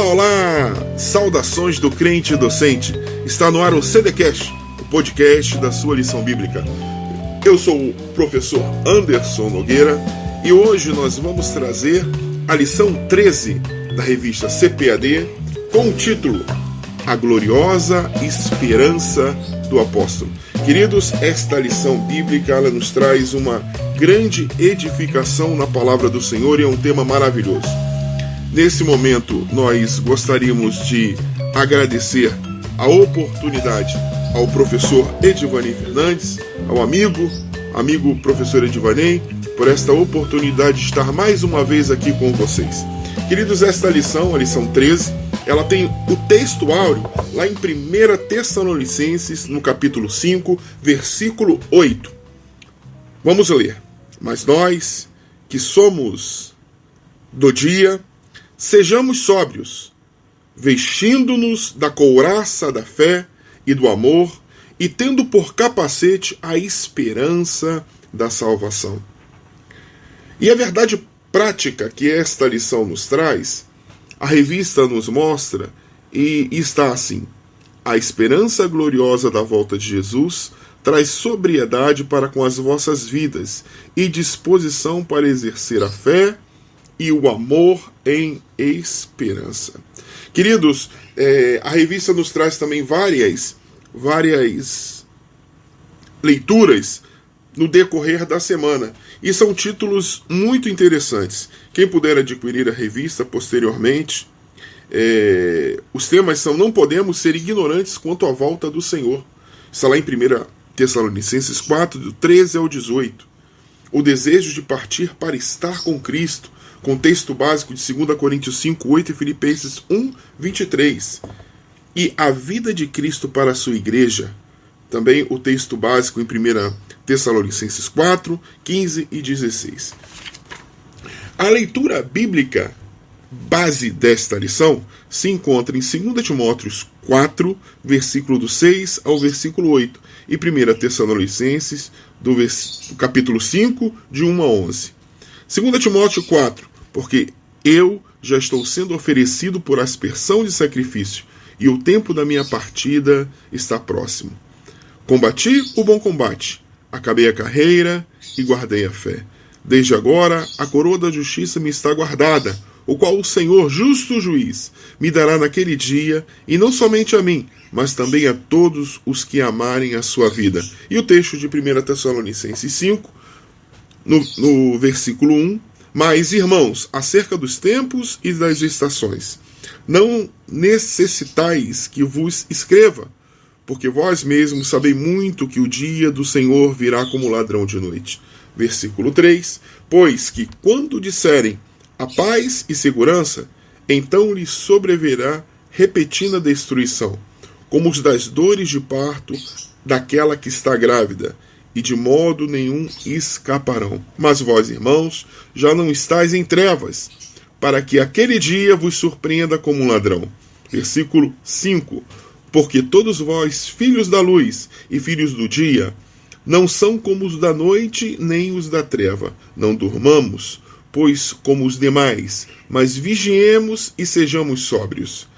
Olá, olá! Saudações do crente e docente. Está no ar o CDcast, o podcast da sua lição bíblica. Eu sou o professor Anderson Nogueira e hoje nós vamos trazer a lição 13 da revista CPAD com o título A Gloriosa Esperança do Apóstolo. Queridos, esta lição bíblica ela nos traz uma grande edificação na palavra do Senhor e é um tema maravilhoso. Nesse momento, nós gostaríamos de agradecer a oportunidade ao professor Edivani Fernandes, ao amigo professor Edivani, por esta oportunidade de estar mais uma vez aqui com vocês. Queridos, esta lição, a lição 13, ela tem o texto áureo lá em 1 Tessalonicenses, no capítulo 5, versículo 8. Vamos ler. Mas nós, que somos do dia, sejamos sóbrios, vestindo-nos da couraça da fé e do amor, e tendo por capacete a esperança da salvação. E a verdade prática que esta lição nos traz, a revista nos mostra, e está assim: a esperança gloriosa da volta de Jesus traz sobriedade para com as vossas vidas e disposição para exercer a fé e o amor em esperança. Queridos, a revista nos traz também várias leituras no decorrer da semana. E são títulos muito interessantes. Quem puder adquirir a revista posteriormente, os temas são: não podemos ser ignorantes quanto à volta do Senhor. Está lá em 1 Tessalonicenses 4, do 13 ao 18. O desejo de partir para estar com Cristo, com texto básico de 2 Coríntios 5, 8 e Filipenses 1, 23. E a vida de Cristo para a sua igreja, também o texto básico em 1 Tessalonicenses 4, 15 e 16. A leitura bíblica base desta lição se encontra em 2 Timóteo 4, versículo do 6 ao versículo 8, e 1 Tessalonicenses, do capítulo 5, de 1 a 11. 2 Timóteo 4, porque eu já estou sendo oferecido por aspersão de sacrifício, e o tempo da minha partida está próximo. Combati o bom combate, acabei a carreira e guardei a fé. Desde agora a coroa da justiça me está guardada, o qual o Senhor, justo juiz, me dará naquele dia, e não somente a mim, mas também a todos os que amarem a sua vida. E o texto de 1 Tessalonicenses 5, no versículo 1, mas, irmãos, acerca dos tempos e das estações, não necessitais que vos escreva, porque vós mesmos sabeis muito que o dia do Senhor virá como ladrão de noite. Versículo 3, pois que quando disserem a paz e segurança, então lhes sobrevirá repentina destruição, como os das dores de parto daquela que está grávida, e de modo nenhum escaparão. Mas vós, irmãos, já não estáis em trevas, para que aquele dia vos surpreenda como um ladrão. Versículo 5. Porque todos vós, filhos da luz e filhos do dia, não são como os da noite, nem os da treva. Não durmamos, pois como os demais, mas vigiemos e sejamos sóbrios.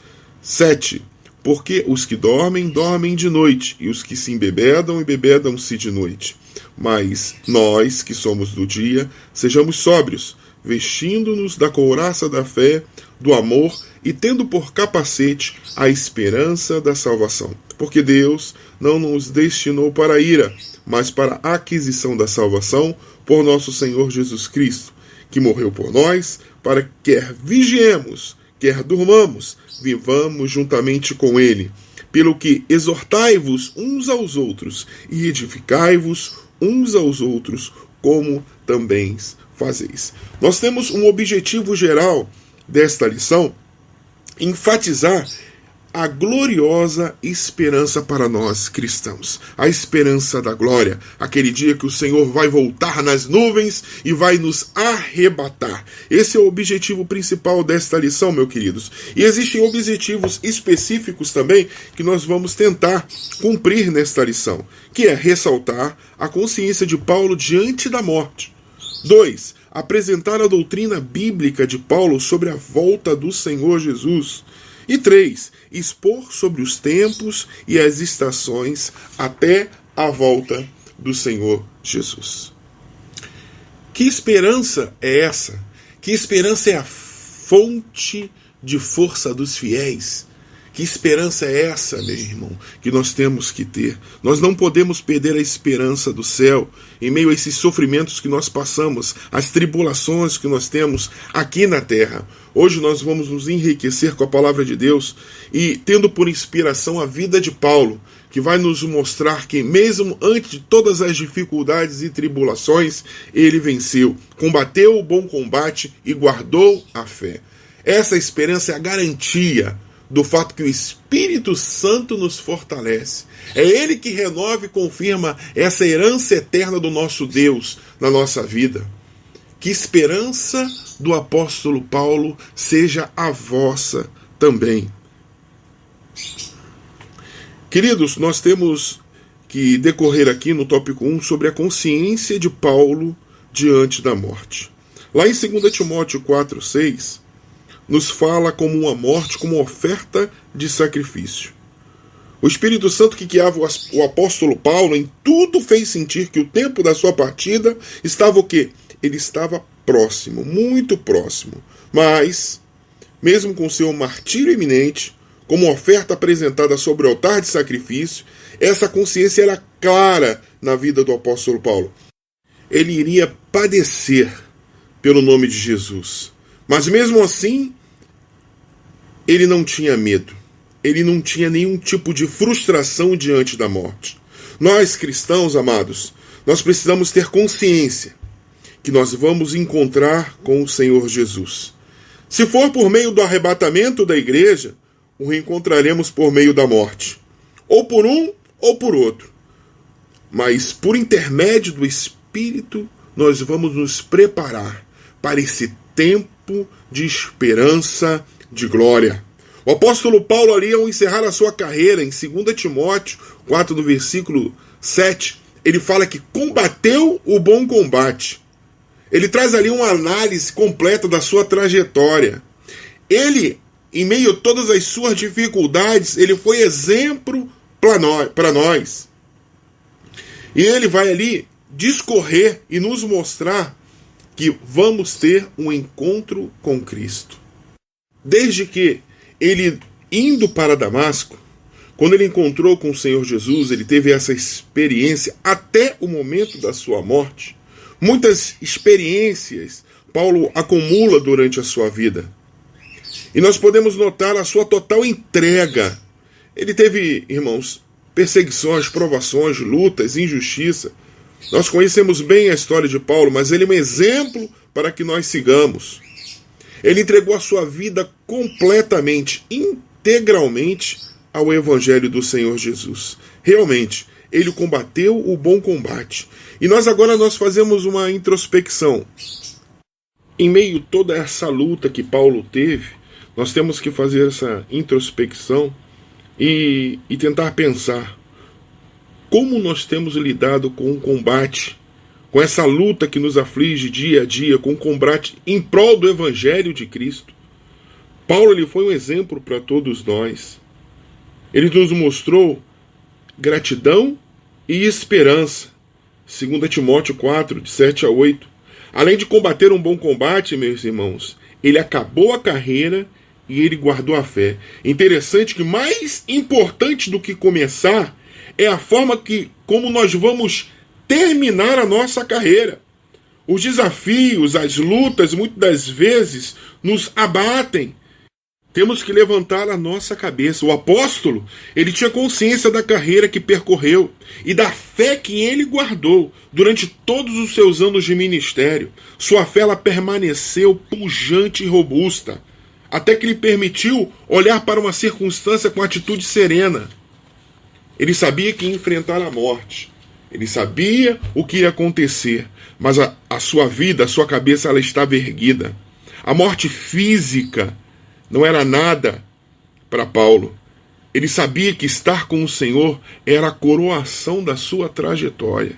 7. Porque os que dormem, dormem de noite, e os que se embebedam, embebedam-se de noite. Mas nós, que somos do dia, sejamos sóbrios, vestindo-nos da couraça da fé, do amor, e tendo por capacete a esperança da salvação. Porque Deus não nos destinou para a ira, mas para a aquisição da salvação por nosso Senhor Jesus Cristo, que morreu por nós, para que quer vigiemos, quer durmamos, vivamos juntamente com ele. Pelo que exortai-vos uns aos outros e edificai-vos uns aos outros, como também fazeis. Nós temos um objetivo geral desta lição: enfatizar a gloriosa esperança para nós cristãos, a esperança da glória, aquele dia que o Senhor vai voltar nas nuvens e vai nos arrebatar. Esse é o objetivo principal desta lição, meus queridos. E existem objetivos específicos também que nós vamos tentar cumprir nesta lição, que é ressaltar a consciência de Paulo diante da morte. 2. apresentar a doutrina bíblica de Paulo sobre a volta do Senhor Jesus. E 3, expor sobre os tempos e as estações até a volta do Senhor Jesus. Que esperança é essa? Que esperança é a fonte de força dos fiéis? Que esperança é essa, meu irmão, que nós temos que ter? Nós não podemos perder a esperança do céu em meio a esses sofrimentos que nós passamos, as tribulações que nós temos aqui na terra. Hoje nós vamos nos enriquecer com a palavra de Deus e tendo por inspiração a vida de Paulo, que vai nos mostrar que mesmo antes de todas as dificuldades e tribulações, ele venceu, combateu o bom combate e guardou a fé. Essa esperança é a garantia do fato que o Espírito Santo nos fortalece. É Ele que renova e confirma essa herança eterna do nosso Deus na nossa vida. Que esperança do apóstolo Paulo seja a vossa também. Queridos, nós temos que decorrer aqui no tópico 1 sobre a consciência de Paulo diante da morte. Lá em 2 Timóteo 4,6, nos fala como uma morte, como uma oferta de sacrifício. O Espírito Santo que guiava o apóstolo Paulo em tudo fez sentir que o tempo da sua partida estava o quê? Ele estava próximo, muito próximo. Mas, mesmo com seu martírio iminente, como oferta apresentada sobre o altar de sacrifício, essa consciência era clara na vida do apóstolo Paulo. Ele iria padecer pelo nome de Jesus. Mas mesmo assim, ele não tinha medo. Ele não tinha nenhum tipo de frustração diante da morte. Nós, cristãos amados, nós precisamos ter consciência que nós vamos encontrar com o Senhor Jesus. Se for por meio do arrebatamento da igreja, o reencontraremos por meio da morte. Ou por um, ou por outro. Mas por intermédio do Espírito, nós vamos nos preparar para esse tempo de esperança, de glória. O apóstolo Paulo ali, ao encerrar a sua carreira, em 2 Timóteo 4, no versículo 7, ele fala que combateu o bom combate. Ele traz ali uma análise completa da sua trajetória. Ele, em meio a todas as suas dificuldades, ele foi exemplo para nós. E ele vai ali discorrer e nos mostrar que vamos ter um encontro com Cristo. Desde que ele, indo para Damasco, quando ele encontrou com o Senhor Jesus, ele teve essa experiência até o momento da sua morte. Muitas experiências Paulo acumula durante a sua vida. E nós podemos notar a sua total entrega. Ele teve, irmãos, perseguições, provações, lutas, injustiça. Nós conhecemos bem a história de Paulo, mas ele é um exemplo para que nós sigamos. Ele entregou a sua vida completamente, integralmente ao Evangelho do Senhor Jesus. Realmente, ele combateu o bom combate. E nós agora fazemos uma introspecção. Em meio a toda essa luta que Paulo teve, nós temos que fazer essa introspecção e tentar pensar como nós temos lidado com o combate, com essa luta que nos aflige dia a dia, com o combate em prol do Evangelho de Cristo. Paulo ele foi um exemplo para todos nós. Ele nos mostrou gratidão e esperança. 2 Timóteo 4, de 7 a 8. Além de combater um bom combate, meus irmãos, ele acabou a carreira e ele guardou a fé. Interessante que mais importante do que começar é a forma como nós vamos terminar a nossa carreira. Os desafios, as lutas, muitas das vezes, nos abatem. Temos que levantar a nossa cabeça. O apóstolo, ele tinha consciência da carreira que percorreu e da fé que ele guardou durante todos os seus anos de ministério. Sua fé ela permaneceu pujante e robusta, até que lhe permitiu olhar para uma circunstância com atitude serena. Ele sabia que ia enfrentar a morte. Ele sabia o que ia acontecer, mas a sua vida, a sua cabeça, ela estava erguida. A morte física não era nada para Paulo. Ele sabia que estar com o Senhor era a coroação da sua trajetória.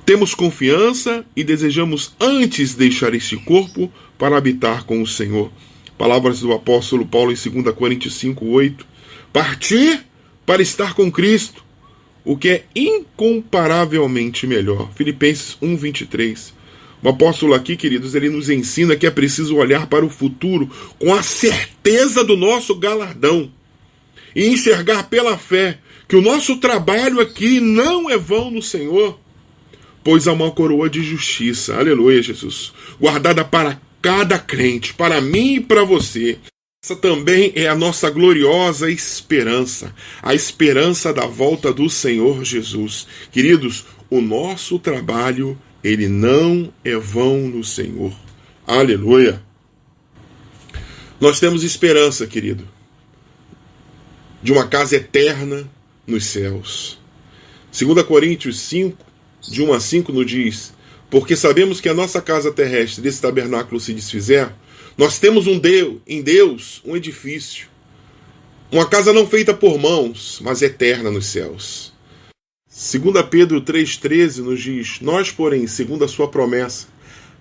Temos confiança e desejamos antes deixar este corpo para habitar com o Senhor. Palavras do apóstolo Paulo em 2 Coríntios 5:8. Partir para estar com Cristo, o que é incomparavelmente melhor. Filipenses 1:23. O apóstolo aqui, queridos, ele nos ensina que é preciso olhar para o futuro com a certeza do nosso galardão e enxergar pela fé que o nosso trabalho aqui não é vão no Senhor, pois há uma coroa de justiça, aleluia, Jesus, guardada para cada crente, para mim e para você. Essa também é a nossa gloriosa esperança, a esperança da volta do Senhor Jesus. Queridos, o nosso trabalho, ele não é vão no Senhor. Aleluia. Nós temos esperança, querido, de uma casa eterna nos céus. 2 Coríntios 5, de 1 a 5, nos diz: porque sabemos que a nossa casa terrestre desse tabernáculo se desfizer, nós temos em Deus um edifício, uma casa não feita por mãos, mas eterna nos céus. 2 Pedro 3,13 nos diz: nós, porém, segundo a sua promessa,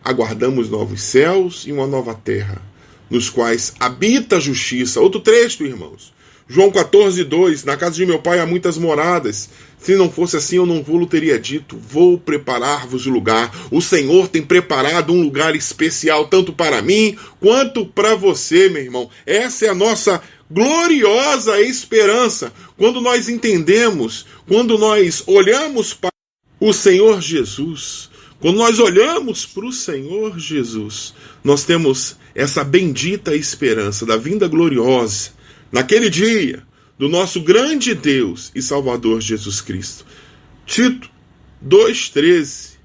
aguardamos novos céus e uma nova terra, nos quais habita a justiça. Outro trecho, irmãos. João 14,2: na casa de meu pai há muitas moradas. Se não fosse assim, eu não vou-lo teria dito. Vou preparar-vos lugar. O Senhor tem preparado um lugar especial, tanto para mim quanto para você, meu irmão. Essa é a nossa gloriosa esperança. Quando nós entendemos, quando nós olhamos para o Senhor Jesus, quando nós olhamos para o Senhor Jesus, nós temos essa bendita esperança da vinda gloriosa naquele dia, do nosso grande Deus e Salvador Jesus Cristo. Tito 2,13: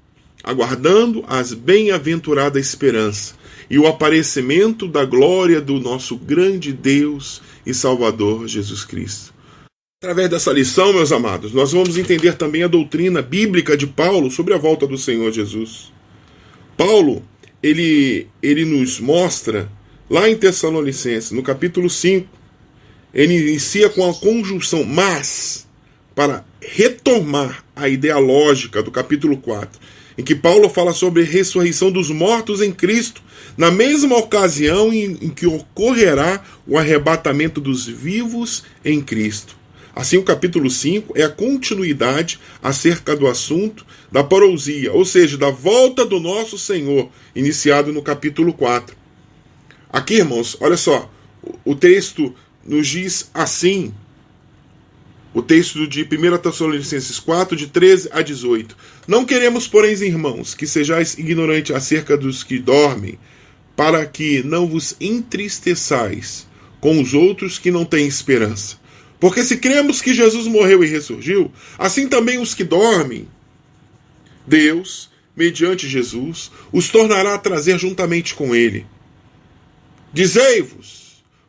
aguardando as bem-aventurada esperança e o aparecimento da glória do nosso grande Deus e Salvador Jesus Cristo. Através dessa lição, meus amados, nós vamos entender também a doutrina bíblica de Paulo sobre a volta do Senhor Jesus. Paulo, ele nos mostra, lá em Tessalonicenses, no capítulo 5, ele inicia com a conjunção mas, para retomar a ideia lógica do capítulo 4, em que Paulo fala sobre a ressurreição dos mortos em Cristo, na mesma ocasião em que ocorrerá o arrebatamento dos vivos em Cristo. Assim, o capítulo 5 é a continuidade acerca do assunto da parousia, ou seja, da volta do nosso Senhor, iniciado no capítulo 4. Aqui, irmãos, olha só, o texto nos diz assim, o texto de 1 Tessalonicenses 4, de 13 a 18. Não queremos, porém, irmãos, que sejais ignorantes acerca dos que dormem, para que não vos entristeçais com os outros que não têm esperança. Porque se cremos que Jesus morreu e ressurgiu, assim também os que dormem, Deus, mediante Jesus, os tornará a trazer juntamente com ele. Dizei-vos,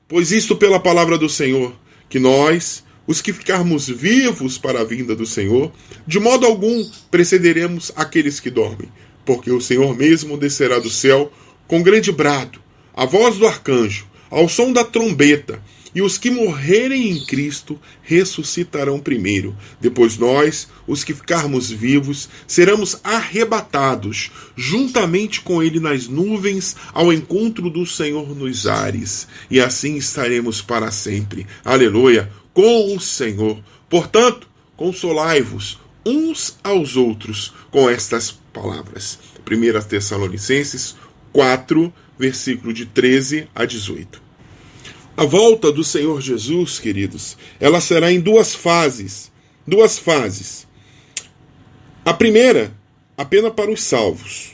pois isto pela palavra do Senhor, que nós, os que ficarmos vivos para a vinda do Senhor, de modo algum precederemos aqueles que dormem, porque o Senhor mesmo descerá do céu com grande brado, a voz do arcanjo, ao som da trombeta, e os que morrerem em Cristo ressuscitarão primeiro. Depois nós, os que ficarmos vivos, seremos arrebatados, juntamente com ele nas nuvens, ao encontro do Senhor nos ares. E assim estaremos para sempre. Aleluia! Com o Senhor. Portanto, consolai-vos uns aos outros com estas palavras. 1 Tessalonicenses 4, versículo de 13 a 18. A volta do Senhor Jesus, queridos, ela será em duas fases. Duas fases. A primeira, apenas para os salvos.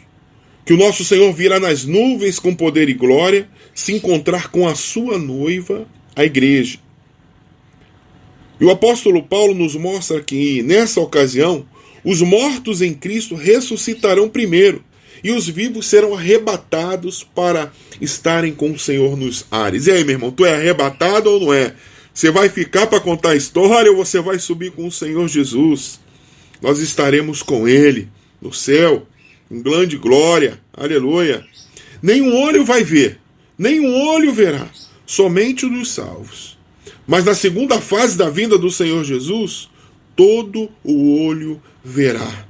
Que o nosso Senhor virá nas nuvens com poder e glória, se encontrar com a sua noiva, a igreja. E o apóstolo Paulo nos mostra que, nessa ocasião, os mortos em Cristo ressuscitarão primeiro, e os vivos serão arrebatados para estarem com o Senhor nos ares. E aí, meu irmão, tu é arrebatado ou não é? Você vai ficar para contar a história ou você vai subir com o Senhor Jesus? Nós estaremos com Ele no céu, em grande glória. Aleluia. Nenhum olho vai ver, nenhum olho verá, somente o dos salvos. Mas na segunda fase da vinda do Senhor Jesus, todo o olho verá.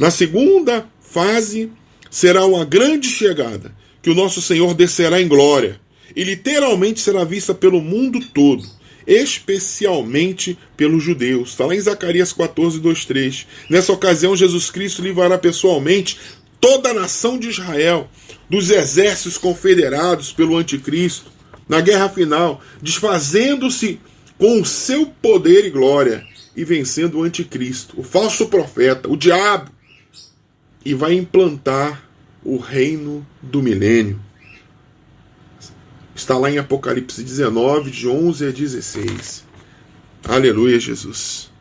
Na segunda fase, será uma grande chegada, que o nosso Senhor descerá em glória, e literalmente será vista pelo mundo todo, especialmente pelos judeus. Está lá em Zacarias 14, 2, 3. Nessa ocasião, Jesus Cristo livrará pessoalmente toda a nação de Israel dos exércitos confederados pelo anticristo na guerra final, desfazendo-se com o seu poder e glória e vencendo o anticristo, o falso profeta, o diabo, e vai implantar o reino do milênio. Está lá em Apocalipse 19, de 11 a 16. Aleluia, Jesus.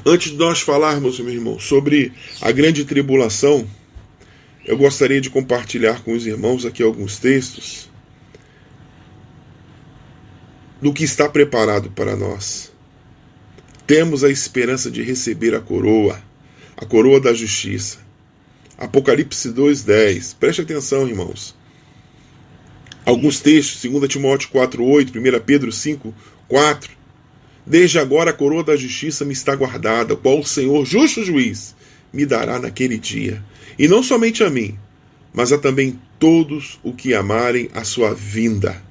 Antes de nós falarmos, meu irmão, sobre a grande tribulação, eu gostaria de compartilhar com os irmãos aqui alguns textos do que está preparado para nós. Temos a esperança de receber a coroa da justiça. Apocalipse 2:10. Preste atenção, irmãos. Alguns textos, 2 Timóteo 4:8, 1 Pedro 5:4. Desde agora a coroa da justiça me está guardada, qual o Senhor, justo juiz, me dará naquele dia. E não somente a mim, mas a também todos os que amarem a sua vinda.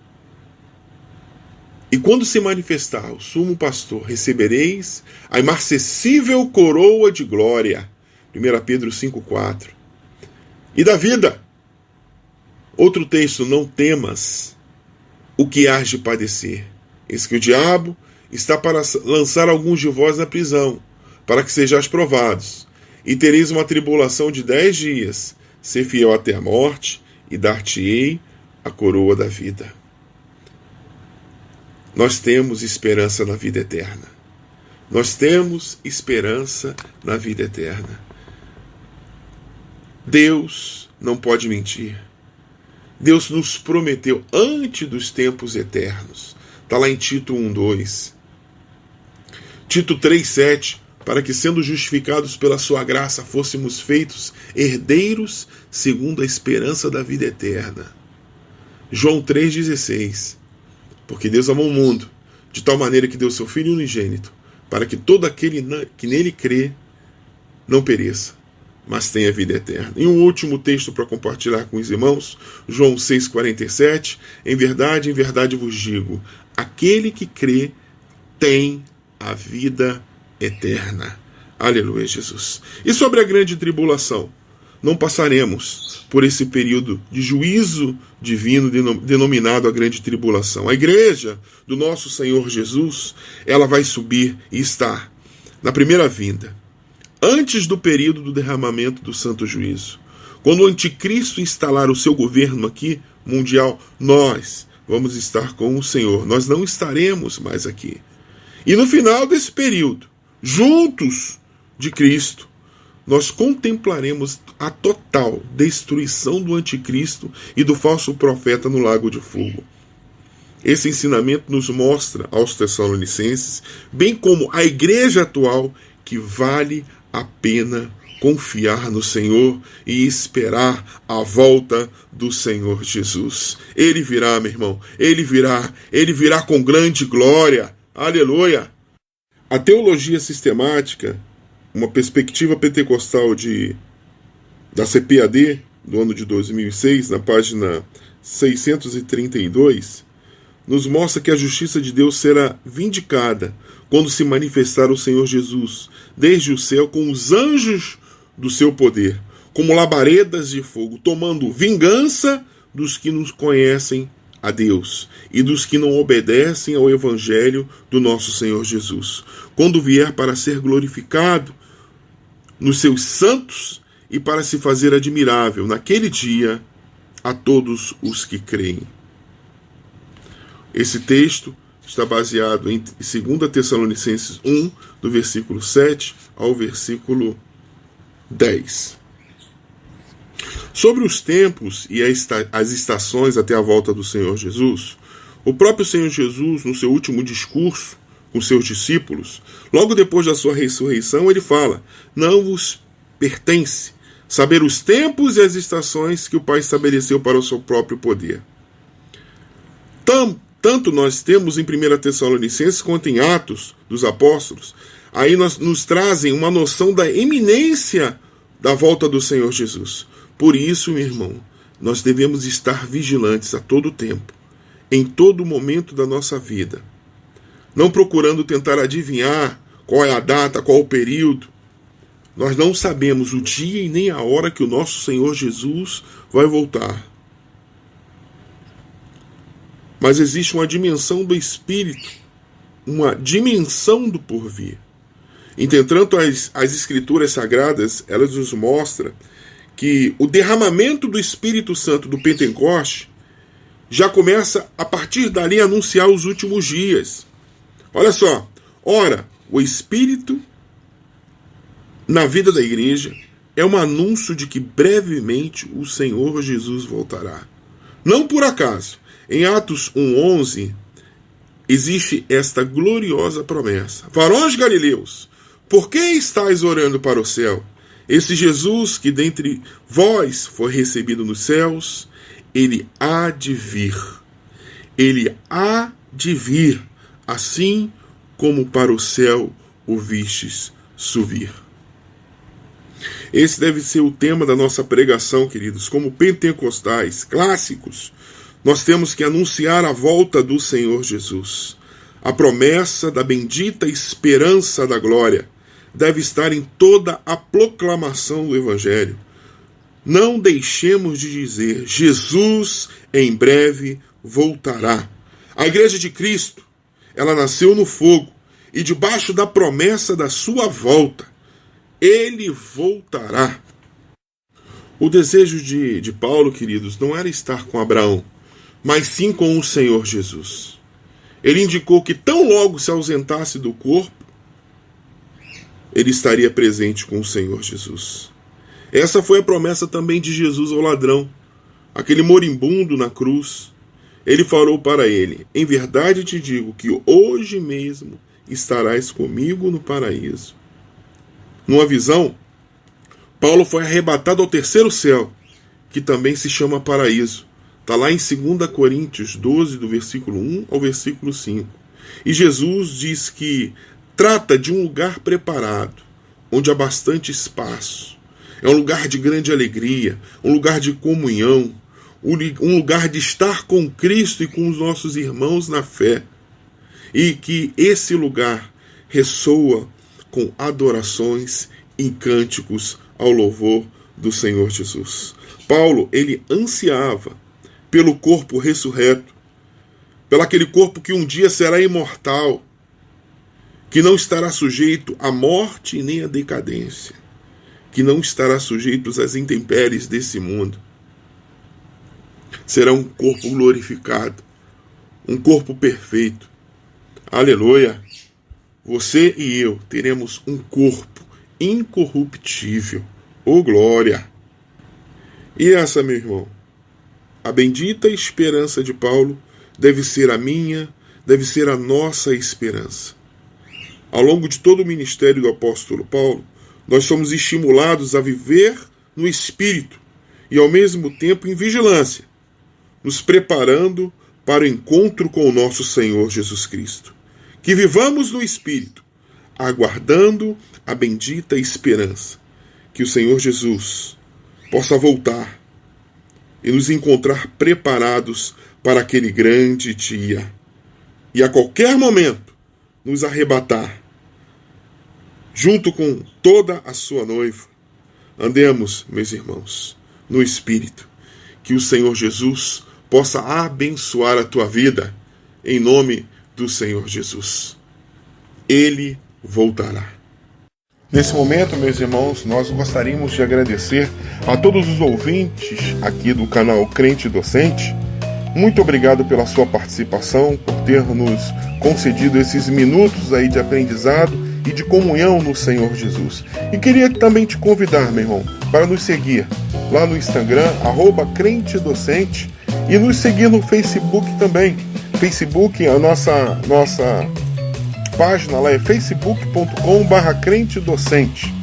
E quando se manifestar o sumo pastor, recebereis a imarcessível coroa de glória. 1 Pedro 5:4. E da vida. Outro texto, não temas o que hás de padecer. Eis que o diabo está para lançar alguns de vós na prisão, para que sejais provados, e tereis uma tribulação de 10 dias. Ser fiel até a morte, e dar-te-ei a coroa da vida. Nós temos esperança na vida eterna. Nós temos esperança na vida eterna. Deus não pode mentir. Deus nos prometeu antes dos tempos eternos. Está lá em Tito 1:2. Tito 3:7. Para que, sendo justificados pela sua graça, fôssemos feitos herdeiros segundo a esperança da vida eterna. João 3:16. Porque Deus amou o mundo, de tal maneira que deu seu Filho unigênito, para que todo aquele que nele crê não pereça, mas tenha vida eterna. E um último texto para compartilhar com os irmãos, João 6:47. Em verdade vos digo, aquele que crê tem a vida eterna. Aleluia, Jesus. E sobre a grande tribulação? Não passaremos por esse período de juízo divino denominado a grande tribulação. A igreja do nosso Senhor Jesus, ela vai subir e estar na primeira vinda, antes do período do derramamento do santo juízo. Quando o anticristo instalar o seu governo aqui, mundial, nós vamos estar com o Senhor. Nós não estaremos mais aqui. E no final desse período, juntos de Cristo, nós contemplaremos a total destruição do anticristo e do falso profeta no lago de fogo. Esse ensinamento nos mostra aos Tessalonicenses, bem como a igreja atual, que vale a pena confiar no Senhor e esperar a volta do Senhor Jesus. Ele virá, meu irmão, ele virá com grande glória. Aleluia! A teologia sistemática, uma perspectiva pentecostal da CPAD, do ano de 2006, na página 632, nos mostra que a justiça de Deus será vindicada quando se manifestar o Senhor Jesus, desde o céu, com os anjos do seu poder, como labaredas de fogo, tomando vingança dos que nos conhecem a Deus e dos que não obedecem ao Evangelho do nosso Senhor Jesus, quando vier para ser glorificado nos seus santos e para se fazer admirável naquele dia a todos os que creem. Esse texto está baseado em 2 Tessalonicenses 1, do versículo 7 ao versículo 10. Sobre os tempos e as estações até a volta do Senhor Jesus, o próprio Senhor Jesus, no seu último discurso com seus discípulos, logo depois da sua ressurreição, ele fala: não vos pertence saber os tempos e as estações que o Pai estabeleceu para o seu próprio poder. Tanto nós temos em 1 Tessalonicenses quanto em Atos dos Apóstolos aí nos trazem uma noção da iminência da volta do Senhor Jesus. Por isso, meu irmão, nós devemos estar vigilantes a todo tempo, em todo momento da nossa vida, não procurando tentar adivinhar qual é a data, qual é o período. Nós não sabemos o dia e nem a hora que o nosso Senhor Jesus vai voltar. Mas existe uma dimensão do Espírito, uma dimensão do porvir. Entretanto, as Escrituras Sagradas, elas nos mostram que o derramamento do Espírito Santo do Pentecoste já começa a partir dali a anunciar os últimos dias. Olha só, ora, o Espírito na vida da igreja é um anúncio de que brevemente o Senhor Jesus voltará. Não por acaso, em Atos 1:11, existe esta gloriosa promessa: varões galileus, por que estáis orando para o céu? Esse Jesus que dentre vós foi recebido nos céus, ele há de vir. Ele há de vir, assim como para o céu o vistes subir. Esse deve ser o tema da nossa pregação, queridos. Como pentecostais clássicos, nós temos que anunciar a volta do Senhor Jesus. A promessa da bendita esperança da glória deve estar em toda a proclamação do Evangelho. Não deixemos de dizer: Jesus em breve voltará. A Igreja de Cristo, ela nasceu no fogo e debaixo da promessa da sua volta. Ele voltará. O desejo de Paulo, queridos, não era estar com Abraão, mas sim com o Senhor Jesus. Ele indicou que tão logo se ausentasse do corpo, ele estaria presente com o Senhor Jesus. Essa foi a promessa também de Jesus ao ladrão, aquele moribundo na cruz. Ele falou para ele: em verdade te digo que hoje mesmo estarás comigo no paraíso. Numa visão, Paulo foi arrebatado ao terceiro céu, que também se chama paraíso. Está lá em 2 Coríntios 12, do versículo 1 ao versículo 5. E Jesus diz que trata de um lugar preparado, onde há bastante espaço. É um lugar de grande alegria, um lugar de comunhão, um lugar de estar com Cristo e com os nossos irmãos na fé. E que esse lugar ressoa com adorações e cânticos ao louvor do Senhor Jesus. Paulo, ele ansiava pelo corpo ressurreto, pelo aquele corpo que um dia será imortal, que não estará sujeito à morte e nem à decadência, que não estará sujeito às intempéries desse mundo. Será um corpo glorificado, um corpo perfeito. Aleluia! Você e eu teremos um corpo incorruptível. Oh, glória! E essa, meu irmão, a bendita esperança de Paulo deve ser a minha, deve ser a nossa esperança. Ao longo de todo o ministério do apóstolo Paulo, nós somos estimulados a viver no Espírito e, ao mesmo tempo, em vigilância, nos preparando para o encontro com o nosso Senhor Jesus Cristo. Que vivamos no Espírito, aguardando a bendita esperança, que o Senhor Jesus possa voltar e nos encontrar preparados para aquele grande dia, e a qualquer momento nos arrebatar, junto com toda a sua noiva. Andemos, meus irmãos, no Espírito, que o Senhor Jesus possa abençoar a tua vida, em nome do Senhor Jesus. Ele voltará. Nesse momento, meus irmãos, nós gostaríamos de agradecer a todos os ouvintes aqui do canal Crente Docente. Muito obrigado pela sua participação, por ter nos concedido esses minutos aí de aprendizado e de comunhão no Senhor Jesus. E queria também te convidar, meu irmão, para nos seguir lá no Instagram, @crentedocente, e nos seguir no Facebook também. Facebook, a nossa página lá é facebook.com/crentedocente.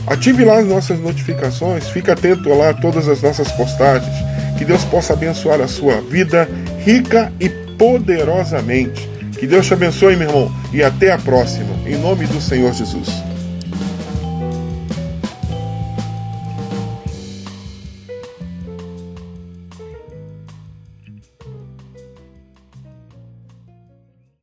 Ative lá as nossas notificações, fique atento lá a todas as nossas postagens. Que Deus possa abençoar a sua vida rica e poderosamente. Que Deus te abençoe, meu irmão, e até a próxima, em nome do Senhor Jesus.